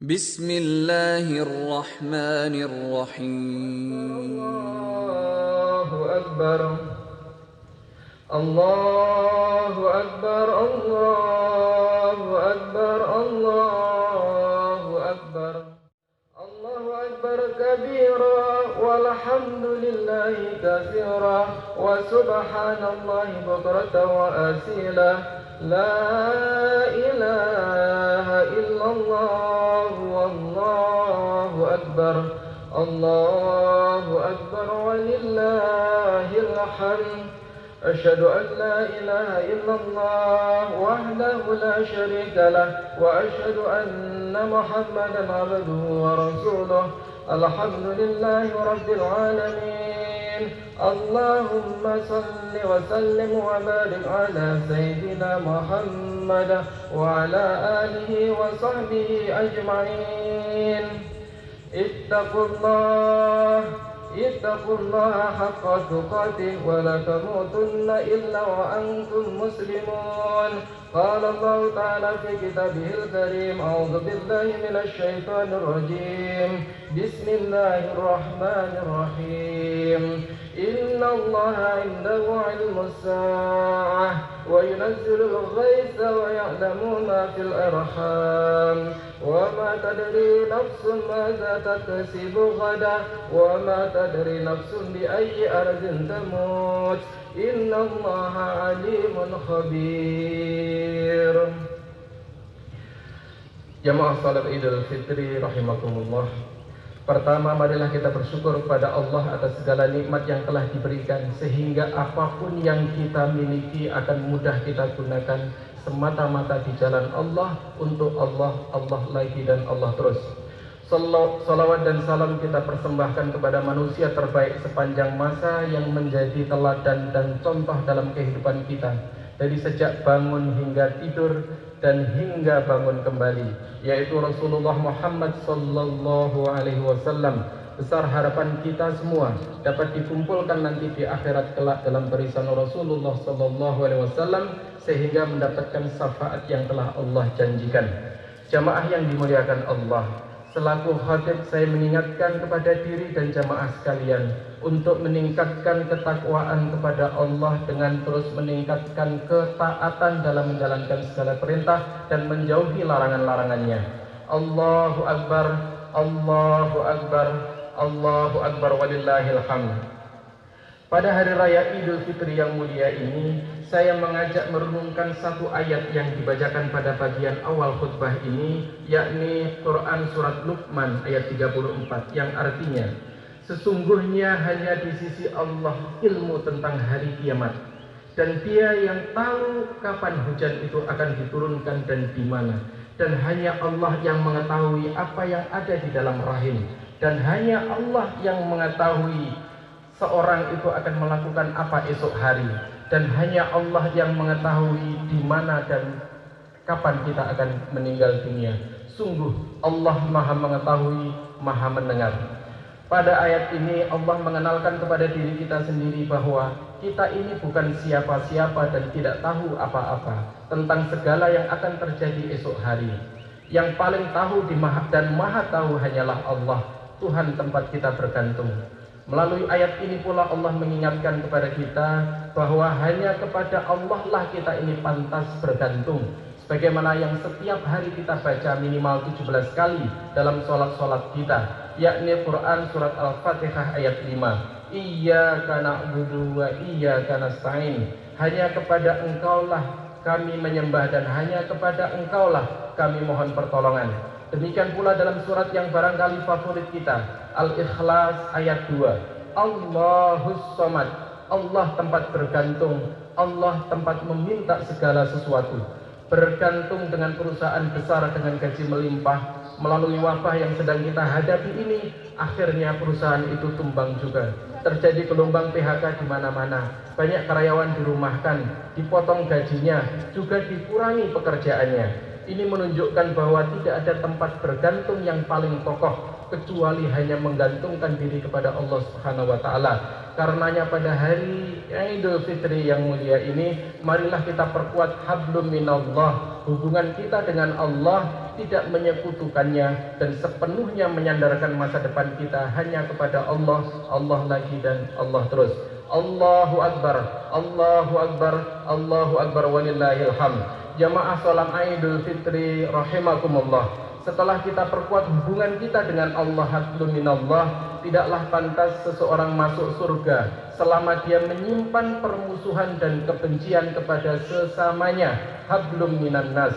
Bismillahirrahmanirrahim. Allahu Akbar. Allahu Akbar. Allahu Akbar. Allahu Akbar. Allahu Akbar kabira walhamdulillahi katsira wa subhanallahi bukratan wa asila. La ilaha illallah wallahu akbar. Allahu akbar walillahil hamd. Asyhadu an la ilaha illallah wahdahu la syarika lah wa asyhadu anna Muhammadan abduhu wa rasuluh. Alhamdulillahi rabbil alamin. Allahumma salli wa sallim wa barik ala sayyidina Muhammad wa ala alihi wa sahbihi ajma'in. Ittaqullaha haqqa tuqatih wa la tamutunna illa wa antum muslimun. Qala Allah ta'ala fi kitabihil karim. A'udzu billahi minasy syaithanir rajim. Bismillahirrahmanirrahim. Inna Allaha 'indahu 'ilmus sa'ah wa yunazzilul ghaitha wa ya'lamu ma fil arham. وما تدري نفس ماذا تكسب غدا وما تدري نفس بأي أرض تموت إن الله عليم خبير. Jamaah salat Idul Fitri rahimakumullah. Pertama, marilah kita bersyukur kepada Allah atas segala nikmat yang telah diberikan, sehingga apapun yang kita miliki akan mudah kita gunakan semata-mata di jalan Allah, untuk Allah, Allah lagi dan Allah terus. Salawat dan salam kita persembahkan kepada manusia terbaik sepanjang masa yang menjadi teladan dan contoh dalam kehidupan kita, dari sejak bangun hingga tidur dan hingga bangun kembali, yaitu Rasulullah Muhammad sallallahu alaihi wasallam. Besar harapan kita semua dapat dikumpulkan nanti di akhirat kelak dalam barisan Rasulullah sallallahu alaihi wasallam, sehingga mendapatkan syafaat yang telah Allah janjikan. Jamaah yang dimuliakan Allah, selaku khatib saya mengingatkan kepada diri dan jamaah sekalian untuk meningkatkan ketakwaan kepada Allah dengan terus meningkatkan ketaatan dalam menjalankan segala perintah dan menjauhi larangan-larangannya. Allahu Akbar, Allahu Akbar, Allahu Akbar walillahil hamd. Pada hari raya Idul Fitri yang mulia ini, saya mengajak merenungkan satu ayat yang dibacakan pada bagian awal khutbah ini, yakni Quran surat Luqman ayat 34, yang artinya, sesungguhnya hanya di sisi Allah ilmu tentang hari kiamat, dan Dia yang tahu kapan hujan itu akan diturunkan dan di mana, dan hanya Allah yang mengetahui apa yang ada di dalam rahim, dan hanya Allah yang mengetahui seorang itu akan melakukan apa esok hari, dan hanya Allah yang mengetahui di mana dan kapan kita akan meninggal dunia. Sungguh Allah Maha mengetahui, Maha mendengar. Pada ayat ini Allah mengenalkan kepada diri kita sendiri bahwa kita ini bukan siapa-siapa dan tidak tahu apa-apa tentang segala yang akan terjadi esok hari. Yang paling tahu dan Maha tahu hanyalah Allah, Tuhan tempat kita bergantung. Melalui ayat ini pula Allah mengingatkan kepada kita bahwa hanya kepada Allah lah kita ini pantas bergantung, sebagaimana yang setiap hari kita baca minimal 17 kali dalam sholat-sholat kita, yakni Quran surat Al-Fatihah ayat 5. Iyyaka na'budu wa iyyaka nasta'in. Hanya kepada Engkaulah kami menyembah dan hanya kepada Engkaulah kami mohon pertolongan. Demikian pula dalam surat yang barangkali favorit kita, Al-Ikhlas ayat 2. Allahus Somad. Allah tempat bergantung, Allah tempat meminta segala sesuatu. Bergantung dengan perusahaan besar dengan gaji melimpah, melalui wabah yang sedang kita hadapi ini, akhirnya perusahaan itu tumbang juga. Terjadi gelombang PHK di mana-mana. Banyak karyawan dirumahkan, dipotong gajinya, juga dikurangi pekerjaannya. Ini menunjukkan bahwa tidak ada tempat bergantung yang paling kokoh kecuali hanya menggantungkan diri kepada Allah Subhanahu wa taala. Karenanya pada hari Idul Fitri yang mulia ini, marilah kita perkuat hablum minallah, hubungan kita dengan Allah tidak menyekutukannya, dan sepenuhnya menyandarkan masa depan kita hanya kepada Allah, Allah lagi dan Allah terus. Allahu Akbar, Allahu Akbar, Allahu Akbar, walillahil hamd. Jamaah salat Idul Fitri rahimakumullah. Setelah kita perkuat hubungan kita dengan Allah, hablum minallah, tidaklah pantas seseorang masuk surga selama dia menyimpan permusuhan dan kebencian kepada sesamanya, hablum minan nas.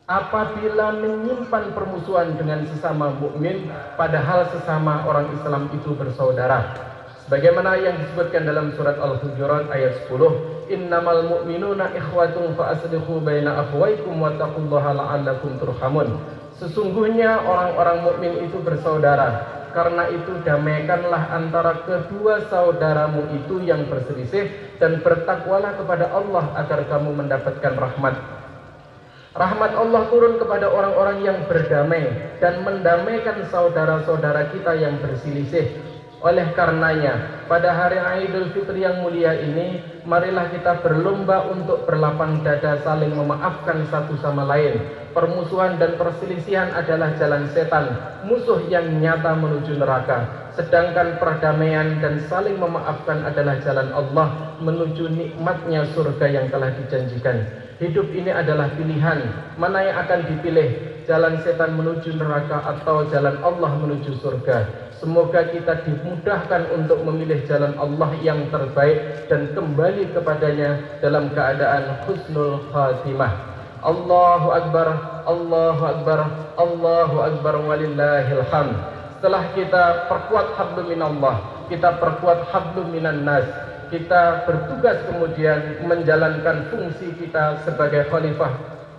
Apabila menyimpan permusuhan dengan sesama mukmin, padahal sesama orang Islam itu bersaudara. Sebagaimana yang disebutkan dalam surat Al-Hujurat ayat 10, innamal mu'minuna ikhwatun fa aslihu baina akhwaykum wattaqullaha la'allakum turhamun. Sesungguhnya orang-orang mukmin itu bersaudara, karena itu damaikanlah antara kedua saudaramu itu yang berselisih, dan bertakwalah kepada Allah agar kamu mendapatkan rahmat. Rahmat Allah turun kepada orang-orang yang berdamai dan mendamaikan saudara-saudara kita yang berselisih. Oleh karenanya, pada hari Idul Fitri yang mulia ini, marilah kita berlomba untuk berlapang dada saling memaafkan satu sama lain. Permusuhan dan perselisihan adalah jalan setan, musuh yang nyata menuju neraka. Sedangkan perdamaian dan saling memaafkan adalah jalan Allah menuju nikmatnya surga yang telah dijanjikan. Hidup ini adalah pilihan, mana yang akan dipilih, jalan setan menuju neraka atau jalan Allah menuju surga. Semoga kita dimudahkan untuk memilih jalan Allah yang terbaik dan kembali kepadanya dalam keadaan husnul khatimah. Allahu Akbar, Allahu Akbar, Allahu Akbar, walillahil hamd. Setelah kita perkuat hablum minallah, kita perkuat hablum minan nas, kita bertugas kemudian menjalankan fungsi kita sebagai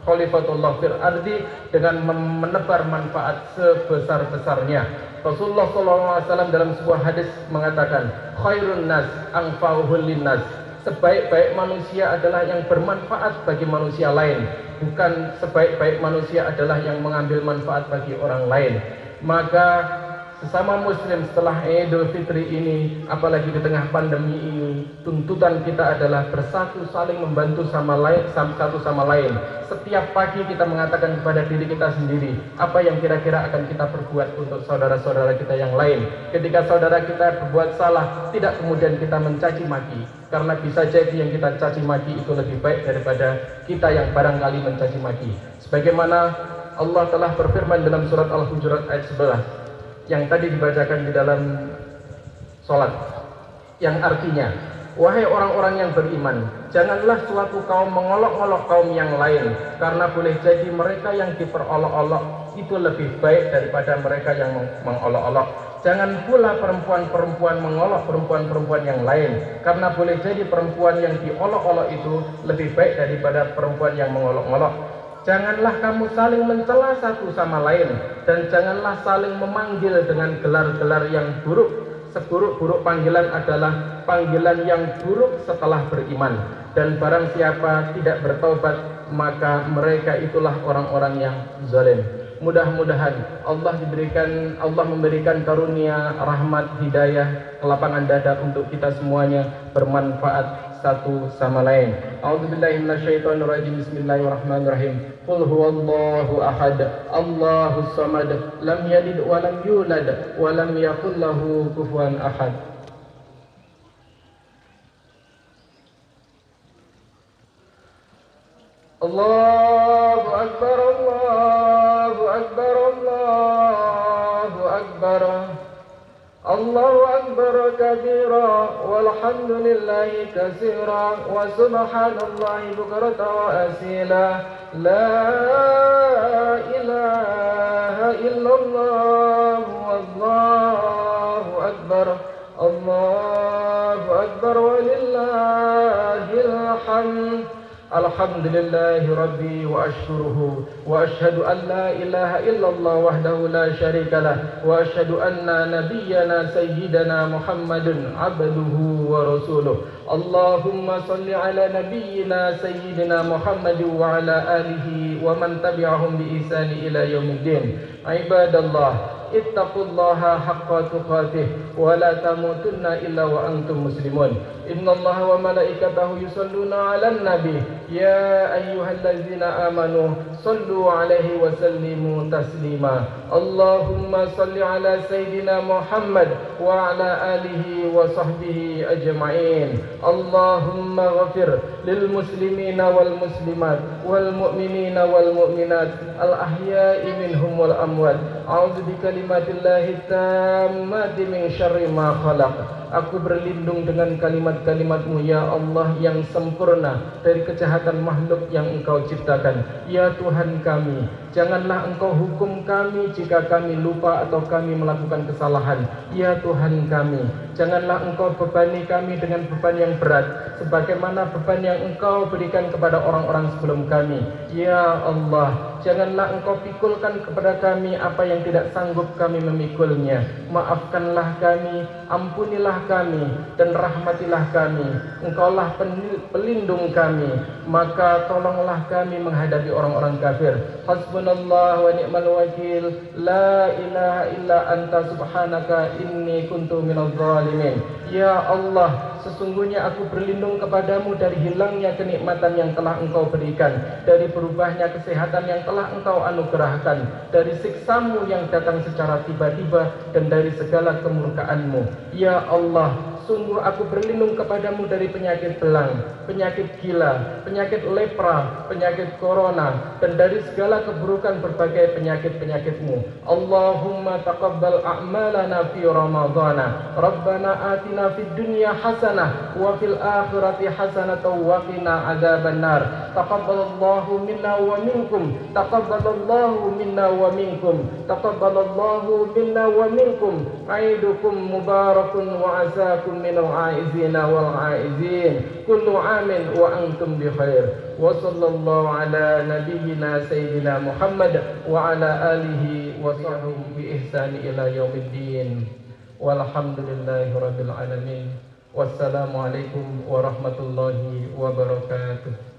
Khalifatullah fil ardi dengan menebar manfaat sebesar-besarnya. Rasulullah SAW dalam sebuah hadis mengatakan, khairun nas anfa'uhul linnas. Sebaik-baik manusia adalah yang bermanfaat bagi manusia lain, bukan sebaik-baik manusia adalah yang mengambil manfaat bagi orang lain. Maka sesama muslim setelah Idul Fitri ini, apalagi di tengah pandemi ini, tuntutan kita adalah bersatu, saling membantu satu sama lain. Setiap pagi kita mengatakan kepada diri kita sendiri, apa yang kira-kira akan kita perbuat untuk saudara-saudara kita yang lain. Ketika saudara kita berbuat salah, tidak kemudian kita mencaci maki, karena bisa jadi yang kita caci maki itu lebih baik daripada kita yang barangkali mencaci maki. Sebagaimana Allah telah berfirman dalam surat Al-Hujurat ayat 11 yang tadi dibacakan di dalam sholat, yang artinya, wahai orang-orang yang beriman, janganlah suatu kaum mengolok-olok kaum yang lain, karena boleh jadi mereka yang diperolok-olok itu lebih baik daripada mereka yang mengolok-olok. Jangan pula perempuan-perempuan mengolok perempuan-perempuan yang lain, karena boleh jadi perempuan yang diolok-olok itu lebih baik daripada perempuan yang mengolok-olok. Janganlah kamu saling mencela satu sama lain, dan janganlah saling memanggil dengan gelar-gelar yang buruk. Seburuk-buruk panggilan adalah panggilan yang buruk setelah beriman. Dan barang siapa tidak bertaubat, maka mereka itulah orang-orang yang zalim. Mudah-mudahan Allah memberikan karunia, rahmat, hidayah, kelapangan dada untuk kita semuanya, bermanfaat satu sama lain. A'udzubillahi minasyaitonirrajim. Bismillahirrahmanirrahim. Qul huwallahu ahad, Allahus samad, lam yalid wa lam yulad wa lam yakul lahu kufuwan ahad. Allahu akbar, Allahu akbar, Allahu akbar. Allahu akbar kabira walhamdulillahi katsira wa subhanallahi bukratan wa asila. La ilaha illallah wallahu akbar. Allahu akbar walillahil hamd. Alhamdulillahi rabbi wa ashkuruhu wa ashhadu an la ilaha illallah wahdahu la syarikalah wa ashhadu anna nabiyyana sayyidana Muhammadun abduhu wa rasuluh. Allahumma salli ala nabiyyina sayyidina Muhammad wa ala alihi wa man tabi'ahum bi ihsani ila yaumiddin. Ibadallah, ittaqullaha haqqa tuqatih wa la tamutunna illa wa antum muslimun. Innallaha wa malaikatahu yusalluna 'alan nabi ya ayyuhallazina amanu sallu 'alaihi wa sallimu taslima. Allahumma salli 'ala sayyidina Muhammad wa 'ala alihi wa sahbihi ajma'in. Allahumma ghafir lil muslimina wal muslimat wal mu'minina wal mu'minat al ahya'i minhum wal amwat. A'udzu bikalimatillahi tammati min syarri ma khalaq. Aku berlindung dengan kalimat-kalimat-Mu ya Allah yang sempurna dari kejahatan makhluk yang Engkau ciptakan. Ya Tuhan kami, janganlah Engkau hukum kami jika kami lupa atau kami melakukan kesalahan. Ya Tuhan kami, janganlah Engkau bebani kami dengan beban yang berat sebagaimana beban yang Engkau berikan kepada orang-orang sebelum kami. Ya Allah, janganlah Engkau pikulkan kepada kami apa yang tidak sanggup kami memikulnya. Maafkanlah kami, ampunilah kami, dan rahmatilah kami. Engkaulah pelindung kami, maka tolonglah kami menghadapi orang-orang kafir. Hasbunallah wa ni'mal wakil. La ilaha illa anta subhanaka inni kuntu minadh dhalimin. Ya Allah, sesungguhnya aku berlindung kepadamu dari hilangnya kenikmatan yang telah Engkau berikan, dari berubahnya kesehatan yang telah Engkau anugerahkan, dari siksa-Mu yang datang secara tiba-tiba, dan dari segala kemurkaan-Mu. Ya Allah, sungguh aku berlindung kepadamu dari penyakit belang, penyakit gila, penyakit lepra, penyakit corona, dan dari segala keburukan berbagai penyakit-penyakit-Mu. Allahumma taqabbal a'malana fi ramadhana. Rabbana atina fid dunya hasanah wa fil akhirati hasanah wa qina adzabannar. Taqabbalallahu minna wa minkum. Taqabbalallahu minna wa minkum. Taqabbalallahu minna wa minkum. Aidukum mubarakun wa azakum minal aizina wal aizin. Kullu amin wa antum bi khair. Wa sallallahu ala nabiyyina sayyidina Muhammad wa ala alihi wa sahbihi bi ihsani ila yaumiddin. Walhamdulillahi rabbil alamin. Wassalamualaikum warahmatullahi wabarakatuh.